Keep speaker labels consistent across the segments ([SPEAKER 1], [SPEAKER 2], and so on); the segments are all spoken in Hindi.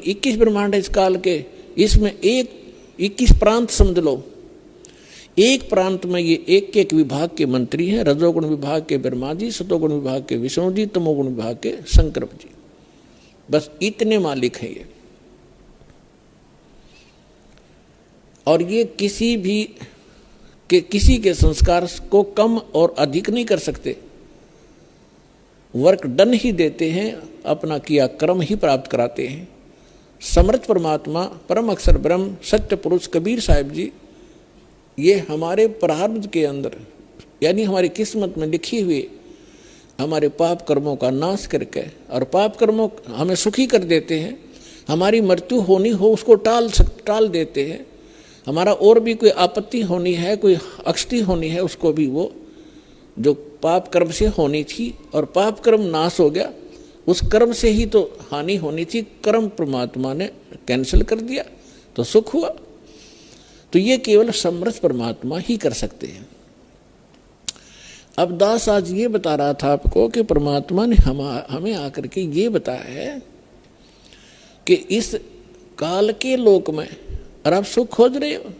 [SPEAKER 1] 21 ब्रह्मांड है इस काल के, इसमें 21 प्रांत समझ लो। एक प्रांत में ये एक एक विभाग के मंत्री हैं, रजोगुण विभाग के ब्रह्मा जी, सतोगुण विभाग के विष्णु जी, तमोगुण विभाग के शंकर जी। बस इतने मालिक हैं ये। और ये किसी के संस्कार को कम और अधिक नहीं कर सकते, वर्क डन ही देते हैं, अपना किया कर्म ही प्राप्त कराते हैं। समर्थ परमात्मा, परम अक्षर ब्रह्म, सत्य पुरुष कबीर साहिब जी, ये हमारे प्रारब्ध के अंदर यानी हमारी किस्मत में लिखी हुई हमारे पाप कर्मों का नाश करके और पाप कर्मों हमें सुखी कर देते हैं। हमारी मृत्यु होनी हो उसको टाल देते हैं। हमारा और भी कोई आपत्ति होनी है, कोई अक्षति होनी है, उसको भी वो जो पाप कर्म से होनी थी और पाप कर्म नाश हो गया, उस कर्म से ही तो हानि होनी थी, कर्म परमात्मा ने कैंसिल कर दिया तो सुख हुआ। तो ये केवल समर्थ परमात्मा ही कर सकते हैं। अब दास आज ये बता रहा था आपको कि परमात्मा ने हमें आकर के ये बताया है कि इस काल के लोक में और आप सुख खोज रहे हो।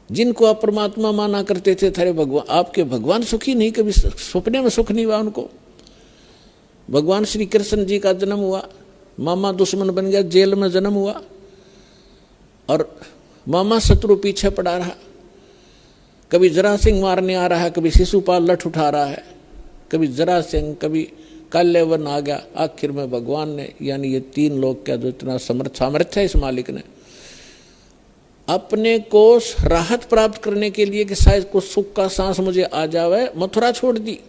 [SPEAKER 1] जिनको आप परमात्मा माना करते थे, थारे भगवान, आपके भगवान सुखी नहीं, कभी सपने में सुख नहीं हुआ उनको। भगवान श्री कृष्ण जी का जन्म हुआ, मामा दुश्मन बन गया, जेल में जन्म हुआ और मामा शत्रु पीछे पड़ा रहा। कभी जरा सिंह मारने आ रहा है, कभी शिशुपाल लठ उठा रहा है, कभी जरा सिंह, कभी काल्यवन आ गया। आखिर में भगवान ने, यानी ये तीन लोग का जो इतना सामर्थ्य है इस मालिक ने, अपने को राहत प्राप्त करने के लिए कि शायद कुछ सुख का सांस मुझे आ जावे, मथुरा छोड़ दी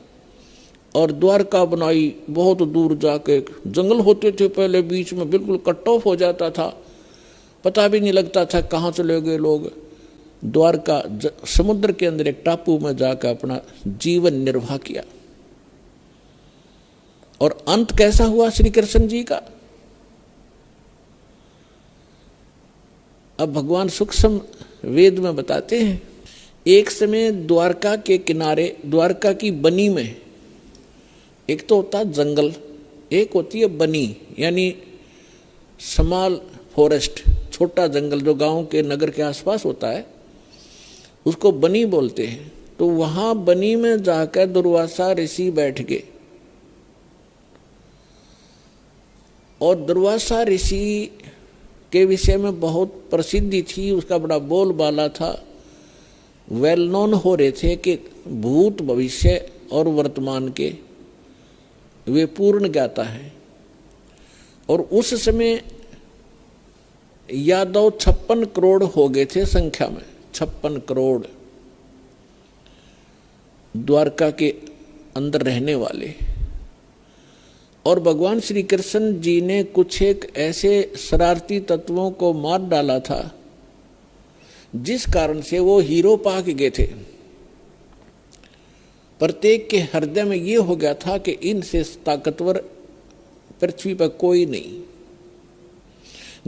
[SPEAKER 1] और द्वारका बनाई। बहुत दूर जाके जंगल होते थे पहले, बीच में बिल्कुल कट ऑफ हो जाता था, पता भी नहीं लगता था कहाँ चले गए लोग। द्वारका समुद्र के अंदर एक टापू में जाकर अपना जीवन निर्वाह किया। और अंत कैसा हुआ श्री कृष्ण जी का? अब भगवान सूक्ष्म वेद में बताते हैं, एक समय द्वारका के किनारे, द्वारका की बनी में, एक तो होता जंगल, एक होती है बनी यानी स्मॉल फॉरेस्ट, छोटा जंगल जो गांव के नगर के आसपास होता है, उसको बनी बोलते हैं। तो वहां बनी में जाकर दुर्वासा ऋषि बैठ गए और दुर्वासा ऋषि के विषय में बहुत प्रसिद्धि थी, उसका बड़ा बोलबाला था, वेल नोन हो रहे थे कि भूत भविष्य और वर्तमान के वे पूर्ण ज्ञाता है। और उस समय यादव 56 करोड़ हो गए थे संख्या में, 56 करोड़ द्वारका के अंदर रहने वाले। और भगवान श्री कृष्ण जी ने कुछ एक ऐसे शरारती तत्वों को मार डाला था जिस कारण से वो हीरो पाक गए थे। प्रत्येक के हृदय में ये हो गया था कि इनसे ताकतवर पृथ्वी पर कोई नहीं,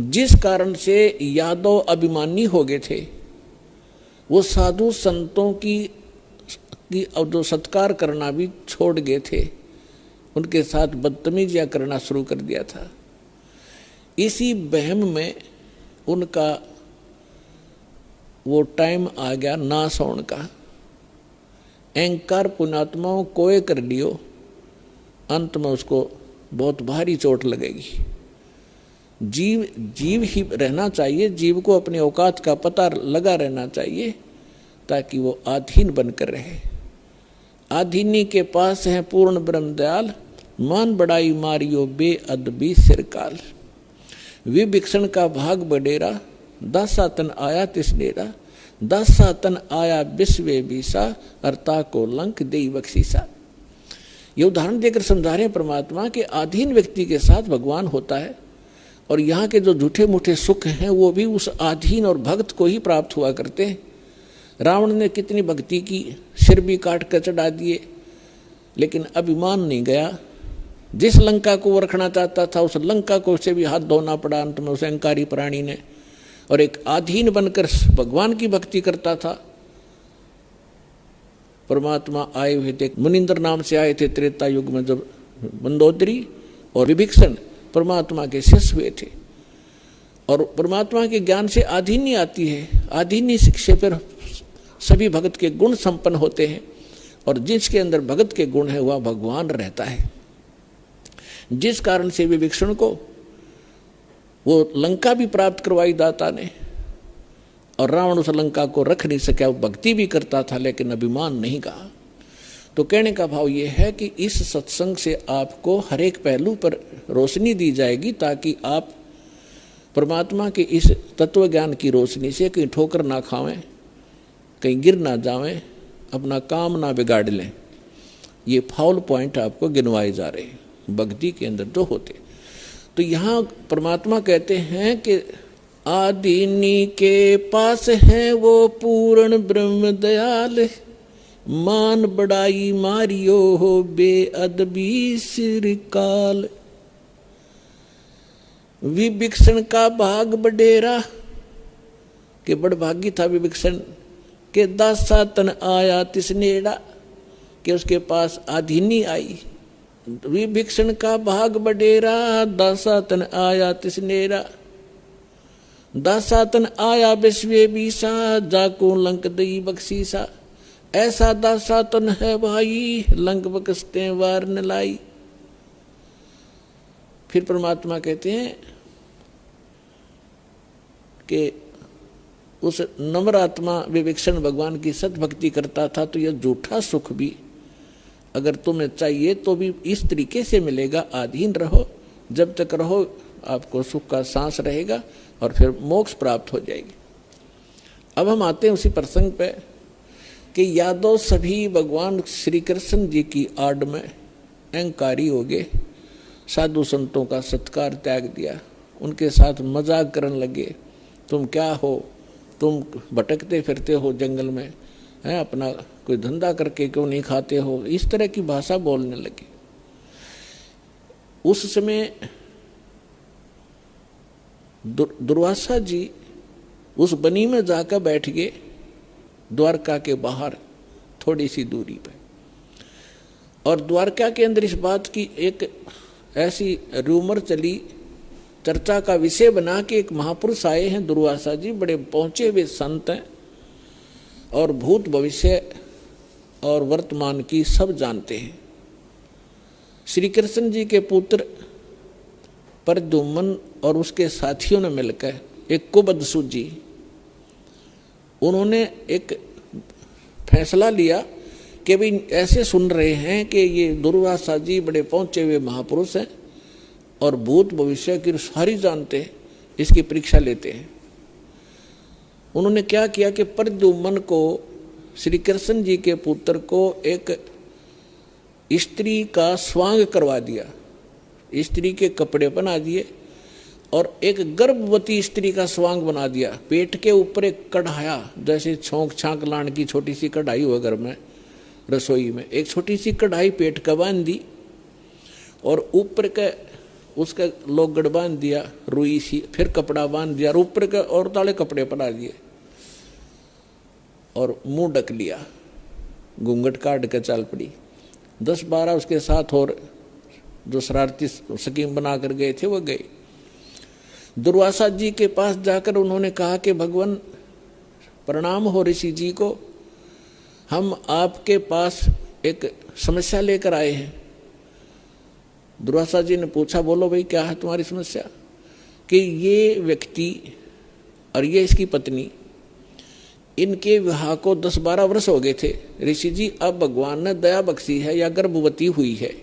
[SPEAKER 1] जिस कारण से यादव अभिमानी हो गए थे। वो साधु संतों की जो सत्कार करना भी छोड़ गए थे, उनके साथ बदतमीजियां करना शुरू कर दिया था। इसी बहम में उनका वो टाइम आ गया नाश होने का। अहंकार पुण्यात्माओं कोय कर लियो, अंत में उसको बहुत भारी चोट लगेगी। जीव ही रहना चाहिए, जीव को अपनी औकात का पता लगा रहना चाहिए ताकि वो आधीन बनकर रहे। आधीनी के पास है पूर्ण ब्रह्म दयाल, मान बड़ाई मारियो बेअदबी सिरकाल। विभीषण का भाग बडेरा, दासा तन आया तिस डेरा, दासा तन आया विश्वे बीसा, अर्ता को लंक देई बख्शीसा। ये उदाहरण देकर समझा रहे हैं परमात्मा के अधीन व्यक्ति के साथ भगवान होता है और यहाँ के जो झूठे मूठे सुख हैं वो भी उस अधीन और भक्त को ही प्राप्त हुआ करते हैं। रावण ने कितनी भक्ति की, सिर भी काट कर चढ़ा दिए, लेकिन अभिमान नहीं गया। जिस लंका को वो रखना चाहता था उस लंका को उसे भी हाथ धोना पड़ा अंत में उस अहंकारी प्राणी ने, और एक अधीन बनकर भगवान की भक्ति करता था। परमात्मा आए हुए थे, मुनिंद्र नाम से आए थे त्रेता युग में, जब मंदोदरी और विभीषण परमात्मा के शिष्य हुए थे। और परमात्मा के ज्ञान से आधीनी आती है, आधीनी शिक्षा पर सभी भगत के गुण संपन्न होते हैं, और जिसके अंदर भगत के गुण है वह भगवान रहता है। जिस कारण से विभीषण को वो लंका भी प्राप्त करवाई दाता ने, और रावण उस लंका को रख नहीं सका, वो भक्ति भी करता था लेकिन अभिमान नहीं कहा। तो कहने का भाव ये है कि इस सत्संग से आपको हर एक पहलू पर रोशनी दी जाएगी, ताकि आप परमात्मा के इस तत्व ज्ञान की रोशनी से कहीं ठोकर ना खावें, कहीं गिर ना जावें, अपना काम ना बिगाड़ लें। ये फाउल पॉइंट आपको गिनवाए जा रहे हैं भक्ति के अंदर जो होते। तो यहाँ परमात्मा कहते हैं कि आदिनी के पास है वो पूर्ण ब्रह्म दयाल, मान बड़ाई मारियो हो बेअदबी सिर काल। विभीषण का भाग बडेरा, के बड़भागी था विभीषण, के दासा तन आया तिसनेड़ा, के उसके पास आधीनी आई। विभीषण का भाग बडेरा, दासा तन आया तिसनेड़ा, दासा तन आया विश्वे बीसा, जाको लंक दई बख्शीसा। ऐसा दासा तन है भाई, लंक बख्शते वार न लाई। फिर परमात्मा कहते हैं कि उस नम्र आत्मा विभीषण भगवान की सद्भक्ति करता था, तो यह झूठा सुख भी अगर तुम्हें चाहिए तो भी इस तरीके से मिलेगा। अधीन रहो, जब तक रहो आपको सुख का सांस रहेगा और फिर मोक्ष प्राप्त हो जाएगी। अब हम आते हैं उसी प्रसंग पे कि यादव सभी भगवान श्री कृष्ण जी की आड़ में अहंकारी हो गए, साधु संतों का सत्कार त्याग दिया, उनके साथ मजाक करने लगे। तुम क्या हो, तुम भटकते फिरते हो जंगल में, हैं, अपना कोई धंधा करके क्यों नहीं खाते हो, इस तरह की भाषा बोलने लगे। उस समय दुर्वासा जी उस बनी में जाकर बैठ गए, द्वारका के बाहर थोड़ी सी दूरी पे। और द्वारका के अंदर इस बात की एक ऐसी रूमर चली, चर्चा का विषय बना कि एक महापुरुष आए हैं दुर्वासा जी, बड़े पहुंचे हुए संत हैं और भूत भविष्य और वर्तमान की सब जानते हैं। श्री कृष्ण जी के पुत्र प्रद्युम्न और उसके साथियों ने मिलकर एक कुबद सूझी, उन्होंने एक फैसला लिया कि भाई ऐसे सुन रहे हैं कि ये दुर्वासा जी बड़े पहुंचे हुए महापुरुष हैं और भूत भविष्य की सारी जानते हैं, इसकी परीक्षा लेते हैं। उन्होंने क्या किया कि प्रद्युम्न को, श्री कृष्ण जी के पुत्र को, एक स्त्री का स्वांग करवा दिया, स्त्री के कपड़े बना दिए और एक गर्भवती स्त्री का स्वांग बना दिया। पेट के ऊपर एक कढ़ाया, जैसे छोंक छांक लाने की छोटी सी कढ़ाई हो घर में रसोई में, एक छोटी सी कढ़ाई पेट का बांध दी और ऊपर के उसका लोगड़ बांध दिया रुई सी, फिर कपड़ा बांध दिया और ऊपर के और ताले कपड़े पड़ा दिए और मुंह ढक लिया, घूंघट काट के चल पड़ी। 10-12 उसके साथ और जो शरारती स्कीम बना कर गए थे वो गए। दुर्वासा जी के पास जाकर उन्होंने कहा कि भगवान प्रणाम हो ऋषि जी को, हम आपके पास एक समस्या लेकर आए हैं। दुर्वासा जी ने पूछा, बोलो भाई क्या है तुम्हारी समस्या? कि ये व्यक्ति और ये इसकी पत्नी, इनके विवाह को 10-12 वर्ष हो गए थे ऋषि जी, अब भगवान ने दया बख्शी है या गर्भवती हुई है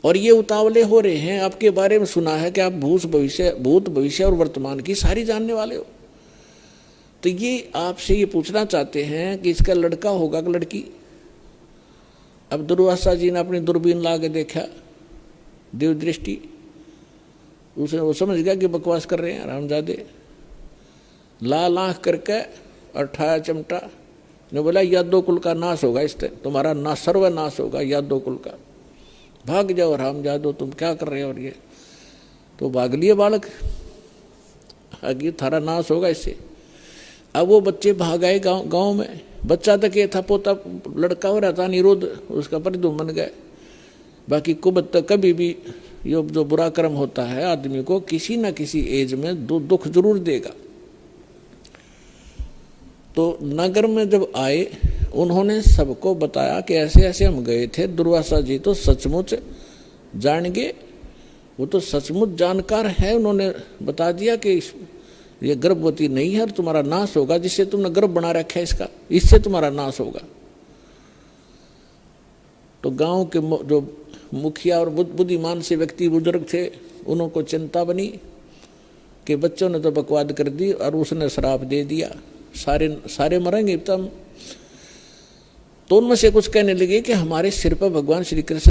[SPEAKER 1] और ये उतावले हो रहे हैं। आपके बारे में सुना है कि आप भूत भविष्य और वर्तमान की सारी जानने वाले हो, तो ये आपसे ये पूछना चाहते हैं कि इसका लड़का होगा कि लड़की? अब दुर्वासा जी ने अपनी दूरबीन ला के देखा, देव दृष्टि, उसने वो समझ गया कि बकवास कर रहे हैं रामजादे। लाल आंख करके और ठाया चिमटा ने बोला, यादव कुल का नाश होगा, इससे तुम्हारा ना सर्वनाश होगा यादव कुल का, भाग जाओ रामजादो, तुम क्या कर रहे हो? और ये तो भाग लिए बालक, आगे थारा नाश होगा इससे। अब वो बच्चे भाग आए गाँव में, बच्चा तक ये था, पोता लड़का हो रहा था निरोध, उसका प्रद्युम्न बन गए। बाकी कुबद तक कभी भी ये जो बुरा कर्म होता है आदमी को किसी न किसी एज में दुख जरूर देगा। तो नगर में जब आए उन्होंने सबको बताया कि ऐसे ऐसे हम गए थे। दुर्वासा जी तो सचमुच जान गए, वो तो सचमुच जानकार है। उन्होंने बता दिया कि ये गर्भवती नहीं है और तुम्हारा नाश होगा, जिससे तुमने गर्भ बना रखा है इसका, इससे तुम्हारा नाश होगा। तो गांव के जो मुखिया और बुद्धिमान से व्यक्ति बुजुर्ग थे उनको चिंता बनी कि बच्चों ने तो बकवाद कर दी और उसने श्राप दे दिया, सारे मरेंगे तब। तो उनमें से कुछ कहने लगे कि हमारे सिर पर भगवान श्री कृष्ण